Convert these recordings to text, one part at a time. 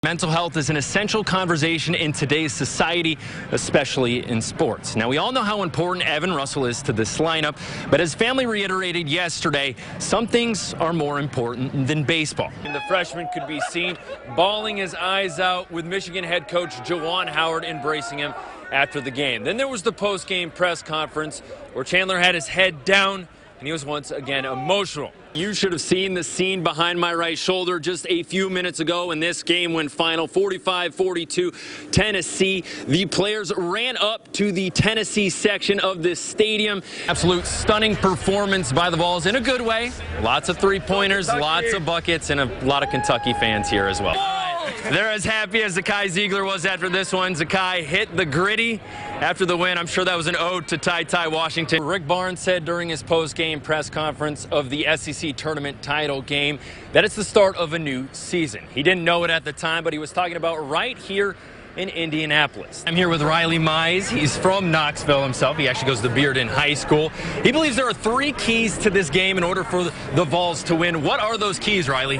Mental health is an essential conversation in today's society, especially in sports. Now, we all know how important Evan Russell is to this lineup, but as family reiterated yesterday, some things are more important than baseball. And the freshman could be seen bawling his eyes out with Michigan head coach Juwan Howard embracing him after the game. Then there was the post-game press conference where Chandler had his head down and he was once again emotional. You should have seen the scene behind my right shoulder just a few minutes ago when this game went final 45-42 Tennessee. The players ran up to the Tennessee section of this stadium. Absolute stunning performance by the Vols in a good way. Lots of three-pointers, lots of buckets, and a lot of Kentucky fans here as well. They're as happy as Zakai Ziegler was after this one. Zakai hit the gritty after the win. I'm sure that was an ode to Ty Washington. Rick Barnes said during his post-game press conference of the SEC tournament title game that it's the start of a new season. He didn't know it at the time, but he was talking about right here in Indianapolis. I'm here with Riley Mize. He's from Knoxville himself. He actually goes to Bearden High School. He believes there are 3 keys to this game in order for the Vols to win. What are those keys, Riley?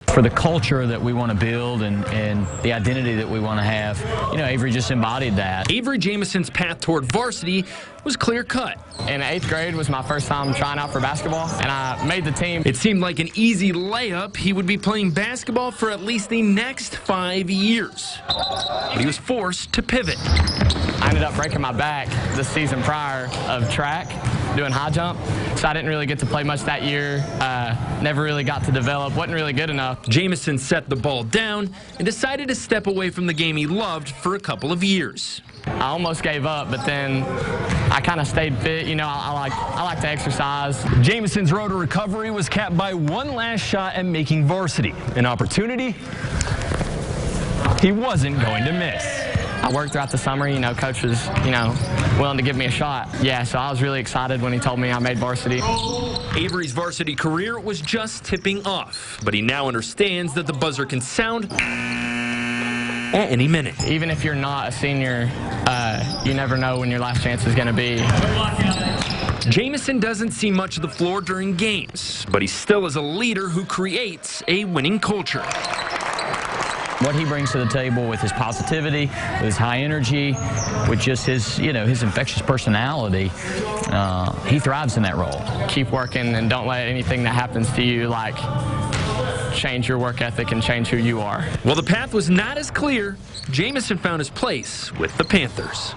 For the culture that we want to build and the identity that we want to have, you know, Avery just embodied that. Avery Jamison's path toward varsity was clear-cut. In 8th grade was my first time trying out for basketball, and I made the team. It seemed like an easy layup. He would be playing basketball for at least the next 5 years. But he was forced to pivot. I ended up breaking my back the season prior of track, doing high jump, so I didn't really get to play much that year. Never really got to develop, wasn't really good enough. Jamison set the ball down and decided to step away from the game he loved for a couple of years. I almost gave up, but then I kind of stayed fit. You know, I like to exercise. Jamison's road to recovery was capped by one last shot at making varsity, an opportunity he wasn't going to miss. I worked throughout the summer. You know, coach was, you know, willing to give me a shot. Yeah, so I was really excited when he told me I made varsity. Avery's varsity career was just tipping off, but he now understands that the buzzer can sound at any minute. Even if you're not a senior, you never know when your last chance is going to be. Jamison doesn't see much of the floor during games, but he still is a leader who creates a winning culture. What he brings to the table with his positivity, with his high energy, with just his, you know, his infectious personality, he thrives in that role. Keep working and don't let anything that happens to you, like, change your work ethic and change who you are. While the path was not as clear, Jamison found his place with the Panthers.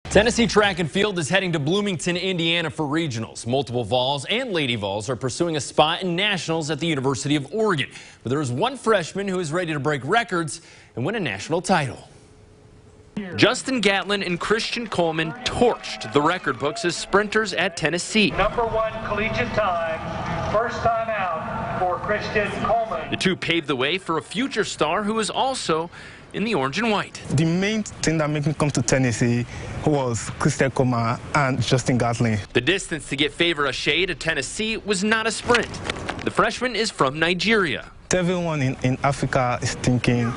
Tennessee track and field is heading to Bloomington, Indiana for regionals. Multiple Vols and Lady Vols are pursuing a spot in nationals at the University of Oregon. But there is one freshman who is ready to break records and win a national title. Justin Gatlin and Christian Coleman torched the record books as sprinters at Tennessee. #1 collegiate time, first time out for Christian Coleman. The two paved the way for a future star who is also in the orange and white. The main thing that made me come to Tennessee was Christian Coleman and Justin Gatlin. The distance to get Favor Ashe to Tennessee was not a sprint. The freshman is from Nigeria. Everyone in Africa is thinking,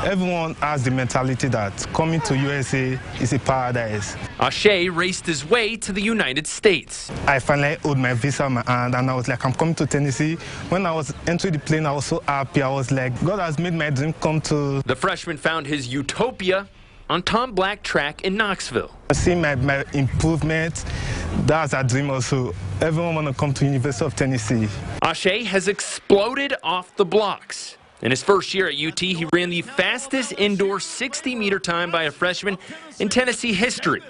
everyone has the mentality that coming to USA is a paradise. Ashe raced his way to the United States. I finally owed my visa in my hand and I was like, I'm coming to Tennessee. When I was entering the plane, I was so happy. I was like, God has made my dream come true. The freshman found his utopia on Tom Black track in Knoxville. I see my improvement. That's a dream also. Everyone want to come to University of Tennessee. Ashe has exploded off the blocks. In his first year at UT, he ran the fastest indoor 60-meter time by a freshman in Tennessee history.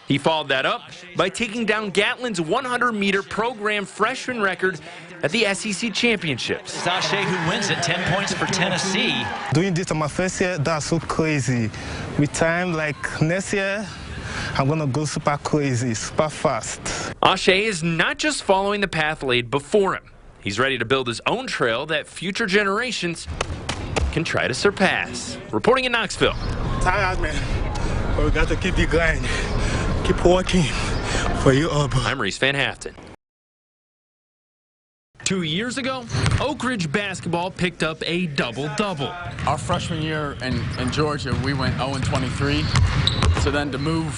He followed that up by taking down Gatlin's 100-meter program freshman record at the SEC Championships. It's Ashe who wins it, 10 points for Tennessee. Doing this on my first year, that's so crazy. With time, like next year, I'm going to go super crazy, super fast. Ashe is not just following the path laid before him. He's ready to build his own trail that future generations can try to surpass. Reporting in Knoxville. Tired, man. But we got to keep the grind. Keep working for you all. I'm Reece Van Haaften. 2 years ago, Oak Ridge basketball picked up a double-double. Our freshman year in Georgia, we went 0-23. So then to move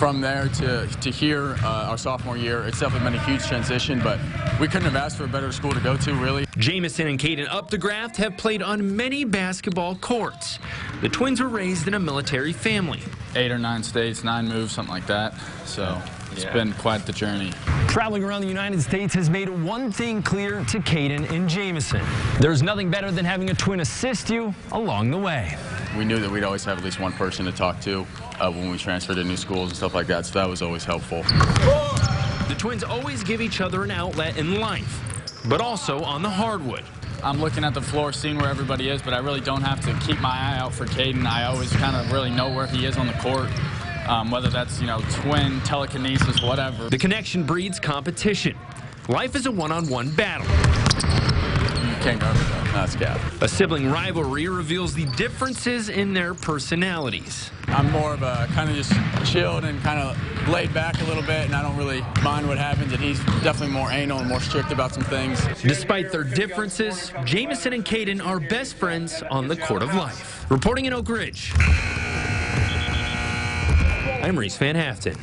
from there to here, our sophomore year, it's definitely been a huge transition, but we couldn't have asked for a better school to go to, really. Jamison and Caden Updegraft have played on many basketball courts. The twins were raised in a military family. 8 or 9 states, 9 moves, something like that. So it's been quite the journey. Traveling around the United States has made one thing clear to Caden and Jamison. There's nothing better than having a twin assist you along the way. We knew that we'd always have at least one person to talk to when we transferred to new schools and stuff like that, so that was always helpful. The twins always give each other an outlet in life, but also on the hardwood. I'm looking at the floor, seeing where everybody is, but I really don't have to keep my eye out for Caden. I always kind of really know where he is on the court, whether that's, twin, telekinesis, whatever. The connection breeds competition. Life is a one-on-one battle. You can't go over that. That's cap. A sibling rivalry reveals the differences in their personalities. I'm more of a kind of just chilled and kind of laid back a little bit, and I don't really mind what happens, and he's definitely more anal and more strict about some things. Despite their differences, Jamison and Caden are best friends on the court of life. Reporting in Oak Ridge, I'm Reece Van Haaften.